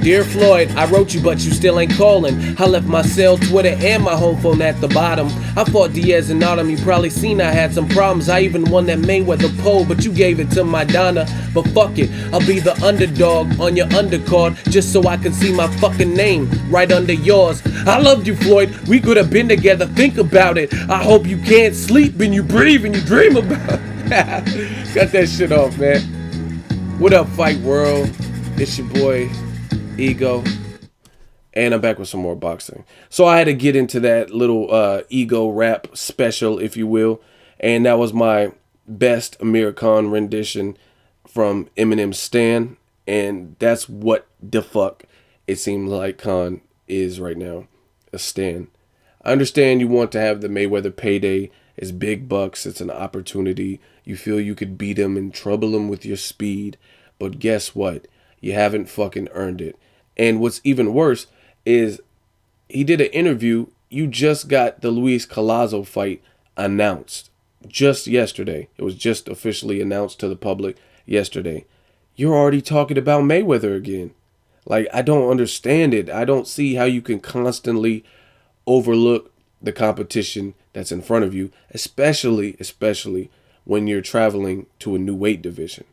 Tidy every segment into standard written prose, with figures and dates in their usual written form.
Dear Floyd, I wrote you, but you still ain't calling. I left my cell, Twitter, and my home phone at the bottom. I fought Diaz and Autumn, you probably seen I had some problems. I even won that Mayweather poll, but you gave it to my Donna. But fuck it, I'll be the underdog on your undercard, just so I can see my fucking name right under yours. I loved you, Floyd, we could have been together, think about it. I hope you can't sleep and you breathe and you dream about it. Cut that shit off, man. What up, Fight World? It's your boy Ego, and I'm back with some more boxing. So I had to get into that little Ego rap special, if you will, and that was my best Amir Khan rendition from Eminem's Stan, and that's what the fuck it seems like Khan is right now, a Stan. I understand you want to have the Mayweather payday. It's big bucks, it's an opportunity. You feel you could beat him and trouble him with your speed, but guess what? You haven't fucking earned it. And what's even worse is he did an interview. You just got the Luis Collazo fight announced just yesterday. It was just officially announced to the public yesterday. You're already talking about Mayweather again. Like, I don't understand it. I don't see how you can constantly overlook the competition that's in front of you, especially when you're traveling to a new weight division.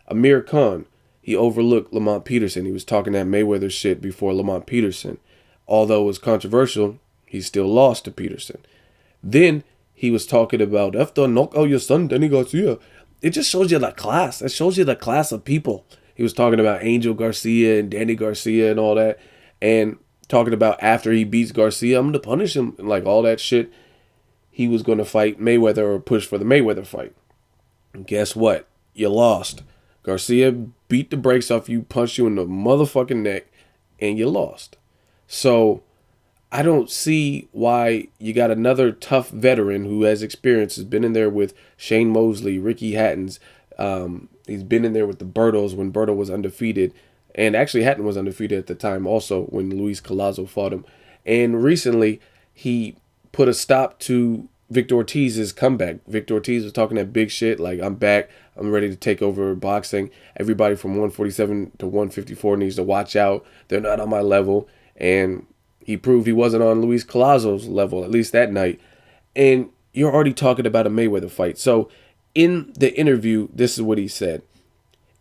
Amir Khan, he overlooked Lamont Peterson. He was talking that Mayweather shit before Lamont Peterson. Although it was controversial, he still lost to Peterson. Then he was talking about, after knock out your son, Danny Garcia. It just shows you the class. It shows you the class of people. He was talking about Angel Garcia and Danny Garcia and all that. And talking about after he beats Garcia, I'm going to punish him. And like all that shit. He was going to fight Mayweather or push for the Mayweather fight. And guess what? You lost. Garcia beat the brakes off you, punched you in the motherfucking neck, and you lost. So I don't see why you got another tough veteran who has experience, has been in there with Shane Mosley, Ricky Hattons. He's been in there with the Bertos when Berto was undefeated. And actually Hatton was undefeated at the time also when Luis Collazo fought him. And recently he put a stop to Victor Ortiz's comeback. Victor Ortiz was talking that big shit, like, I'm back, I'm ready to take over boxing. Everybody from 147 to 154 needs to watch out. They're not on my level. And he proved he wasn't on Luis Collazo's level, at least that night. And you're already talking about a Mayweather fight. So in the interview, this is what he said.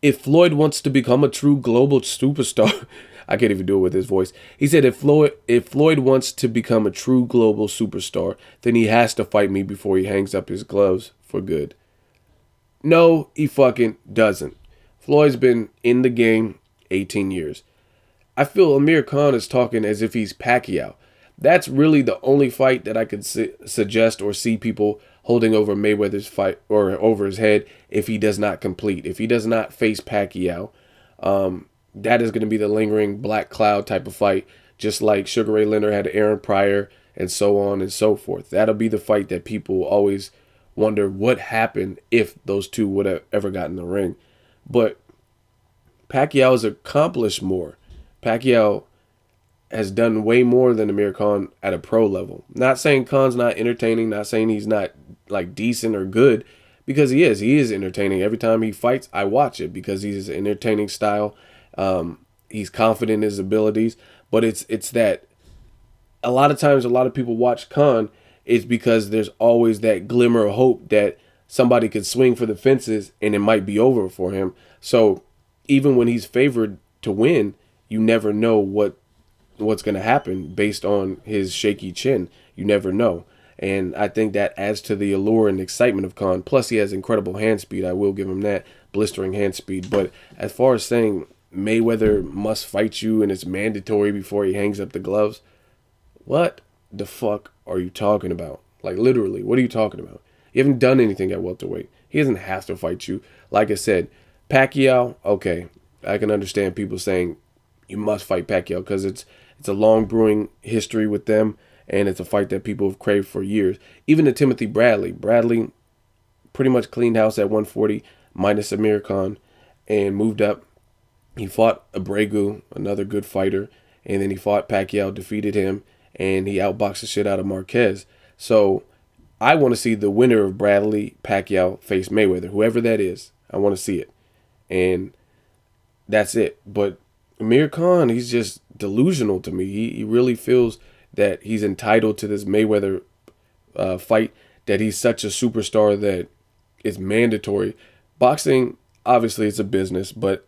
If Floyd wants to become a true global superstar, I can't even do it with his voice. He said, if Floyd wants to become a true global superstar, then he has to fight me before he hangs up his gloves for good. No, he fucking doesn't. Floyd's been in the game 18 years. I feel Amir Khan is talking as if he's Pacquiao. That's really the only fight that I could suggest or see people holding over Mayweather's fight or over his head if he does not complete. If he does not face Pacquiao, that is going to be the lingering black cloud type of fight, just like Sugar Ray Leonard had Aaron Pryor and so on and so forth. That'll be the fight that people always wonder what happened if those two would have ever gotten in the ring. But Pacquiao has accomplished more. Pacquiao has done way more than Amir Khan at a pro level. Not saying Khan's not entertaining, not saying he's not like decent or good, because he is. He is entertaining. Every time he fights, I watch it because he's an entertaining style. He's confident in his abilities, but it's that a lot of times a lot of people watch Khan, it's because there's always that glimmer of hope that somebody could swing for the fences and it might be over for him. So even when he's favored to win, you never know what's going to happen based on his shaky chin. You never know. And I think that adds to the allure and excitement of Khan. Plus, he has incredible hand speed. I will give him that, blistering hand speed. But as far as saying Mayweather must fight you and it's mandatory before he hangs up the gloves, what the fuck are you talking about? Like, literally, what are you talking about? You haven't done anything at welterweight. He doesn't have to fight you. Like I said, Pacquiao, okay, I can understand people saying you must fight Pacquiao because it's a long brewing history with them, and it's a fight that people have craved for years. Even to Timothy Bradley. Bradley pretty much cleaned house at 140 minus Amir Khan and moved up. He fought Abregu, another good fighter, and then he fought Pacquiao, defeated him, and he outboxed the shit out of Marquez. So I want to see the winner of Bradley Pacquiao face Mayweather, whoever that is. I want to see it. And that's it. But Amir Khan, he's just delusional to me. He really feels that he's entitled to this Mayweather fight, that he's such a superstar that it's mandatory. Boxing, obviously, it's a business, but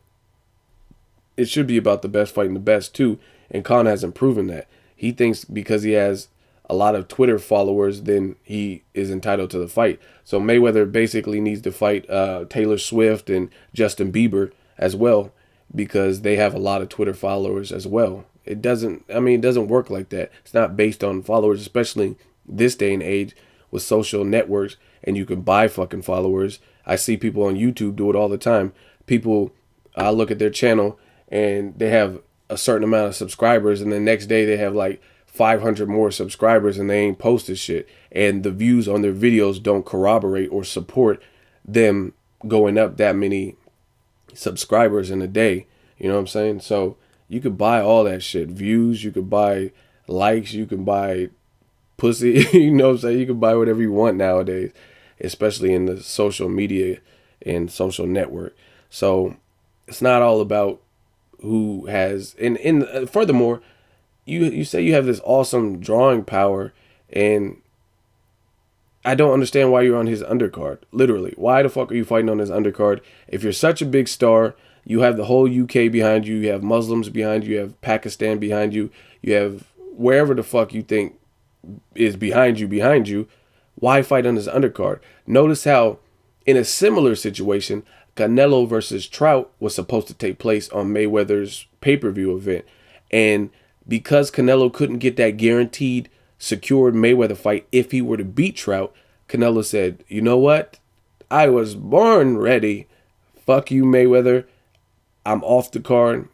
it should be about the best fighting the best too. And Khan hasn't proven that. He thinks because he has a lot of Twitter followers, then he is entitled to the fight. So Mayweather basically needs to fight Taylor Swift and Justin Bieber as well because they have a lot of Twitter followers as well. It doesn't, I mean, it doesn't work like that. It's not based on followers, especially this day and age with social networks and you can buy fucking followers. I see people on YouTube do it all the time. People, I look at their channel and they have a certain amount of subscribers and the next day they have like 500 more subscribers and they ain't posted shit. And the views on their videos don't corroborate or support them going up that many subscribers in a day. You know what I'm saying? So you could buy all that shit. Views, you could buy likes, you can buy pussy. You know what I'm saying? You can buy whatever you want nowadays, especially in the social media and social network. So it's not all about who has, and furthermore, you say you have this awesome drawing power, and I don't understand why you're on his undercard. Literally, why the fuck are you fighting on his undercard? If you're such a big star, you have the whole UK behind you, you have Muslims behind you, you have Pakistan behind you, you have wherever the fuck you think is behind you, why fight on his undercard? Notice how, in a similar situation, Canelo versus Trout was supposed to take place on Mayweather's pay-per-view event. And because Canelo couldn't get that guaranteed, secured Mayweather fight if he were to beat Trout, Canelo said, you know what? I was born ready. Fuck you, Mayweather. I'm off the card.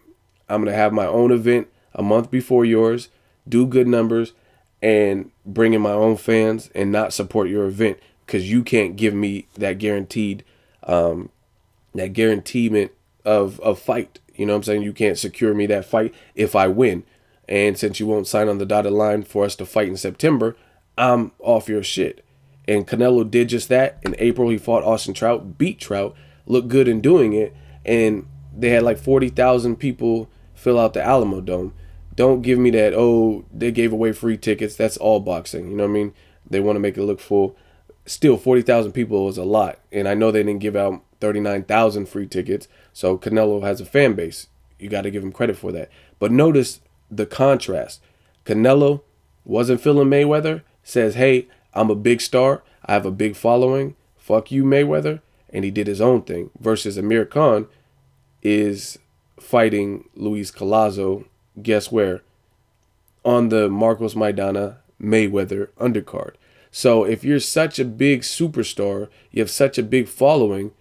I'm going to have my own event a month before yours, do good numbers, and bring in my own fans and not support your event because you can't give me that guaranteed, that guaranteement of a fight. You know what I'm saying? You can't secure me that fight if I win. And since you won't sign on the dotted line for us to fight in September, I'm off your shit. And Canelo did just that. In April, he fought Austin Trout, beat Trout, looked good in doing it. And they had like 40,000 people fill out the Alamo Dome. Don't give me that, oh, they gave away free tickets. That's all boxing. You know what I mean? They want to make it look full. Still, 40,000 people is a lot. And I know they didn't give out 39,000 free tickets. So Canelo has a fan base. You got to give him credit for that. But notice the contrast. Canelo wasn't feeling Mayweather, says, hey, I'm a big star. I have a big following. Fuck you, Mayweather. And he did his own thing. Versus Amir Khan is fighting Luis Collazo, guess where? On the Marcos Maidana Mayweather undercard. So if you're such a big superstar, you have such a big following,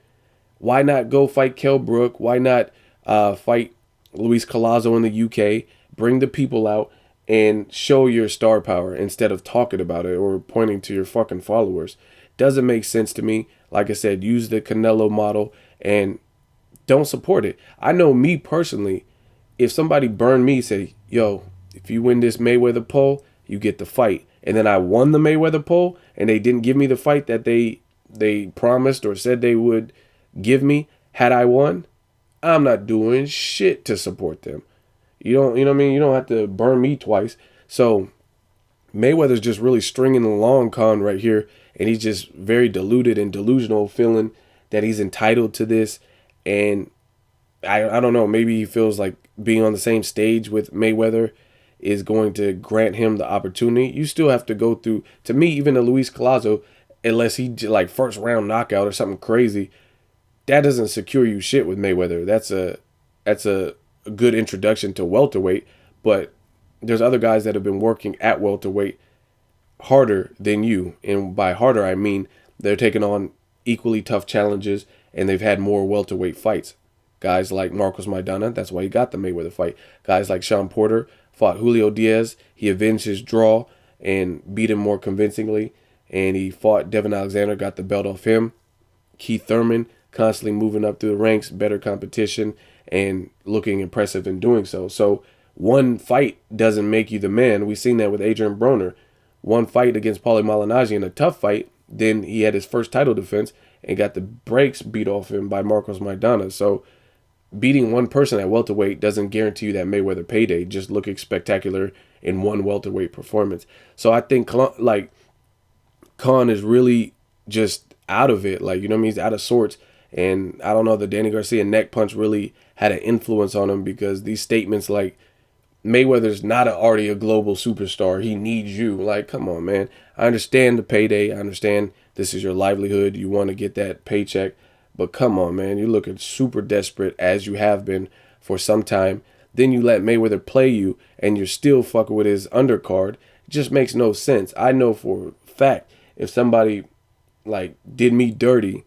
why not go fight Kell Brook? Why not fight Luis Collazo in the UK? Bring the people out and show your star power instead of talking about it or pointing to your fucking followers. Doesn't make sense to me. Like I said, use the Canelo model and don't support it. I know me personally, if somebody burned me, say, yo, if you win this Mayweather poll, you get the fight. And then I won the Mayweather poll and they didn't give me the fight that they promised or said they would give me had I won, I'm not doing shit to support them. You know what I mean? You don't have to burn me twice. So Mayweather's just really stringing along Khan right here. And he's just very deluded and delusional, feeling that he's entitled to this. And I don't know, maybe he feels like being on the same stage with Mayweather is going to grant him the opportunity. You still have to go through, to me, even a Luis Collazo, unless he like first round knockout or something crazy, that doesn't secure you shit with Mayweather. That's a good introduction to welterweight, but there's other guys that have been working at welterweight harder than you. And by harder, I mean they're taking on equally tough challenges and they've had more welterweight fights. Guys like Marcos Maidana, that's why he got the Mayweather fight. Guys like Sean Porter fought Julio Diaz. He avenged his draw and beat him more convincingly. And he fought Devin Alexander, got the belt off him. Keith Thurman constantly moving up through the ranks, better competition, and looking impressive in doing so. So one fight doesn't make you the man. We've seen that with Adrian Broner. One fight against Paulie Malignaggi in a tough fight, then he had his first title defense and got the brakes beat off him by Marcos Maidana. So beating one person at welterweight doesn't guarantee you that Mayweather payday just looking spectacular in one welterweight performance. So I think like Khan is really just out of it. Like, you know what I mean? He's out of sorts. And I don't know, the Danny Garcia neck punch really had an influence on him, because these statements like, Mayweather's not already a global superstar, he needs you. Like, come on, man. I understand the payday. I understand this is your livelihood. You want to get that paycheck. But come on, man. You're looking super desperate, as you have been for some time. Then you let Mayweather play you, and you're still fucking with his undercard. It just makes no sense. I know for a fact, if somebody like did me dirty,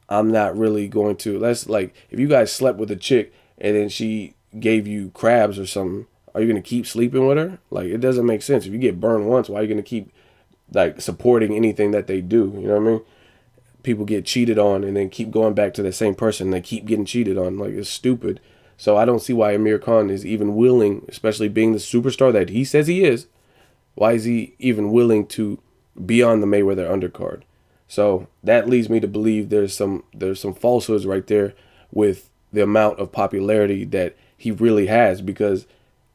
I'm not really going to. Let's, like, if you guys slept with a chick and then she gave you crabs or something, are you going to keep sleeping with her? Like, it doesn't make sense. If you get burned once, why are you going to keep like supporting anything that they do? You know what I mean? People get cheated on and then keep going back to the same person. And they keep getting cheated on. Like, it's stupid. So I don't see why Amir Khan is even willing, especially being the superstar that he says he is. Why is he even willing to be on the Mayweather undercard? So that leads me to believe there's some falsehoods right there with the amount of popularity that he really has, because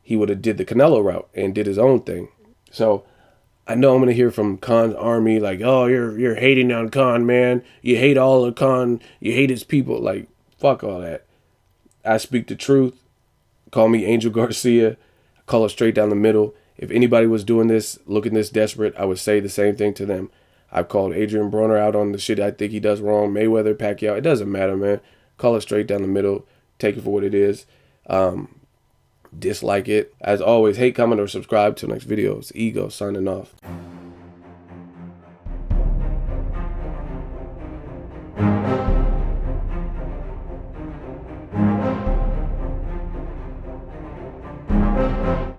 he would have did the Canelo route and did his own thing. So I know I'm gonna hear from Khan's army like, oh, you're hating on Khan, man. You hate all of Khan. You hate his people. Like, fuck all that. I speak the truth. Call me Angel Garcia. I call it straight down the middle. If anybody was doing this, looking this desperate, I would say the same thing to them. I've called Adrian Broner out on the shit I think he does wrong. Mayweather, Pacquiao, it doesn't matter, man. Call it straight down the middle. Take it for what it is. Dislike it. As always, hate, comment, or subscribe. Till next video. It's Ego signing off.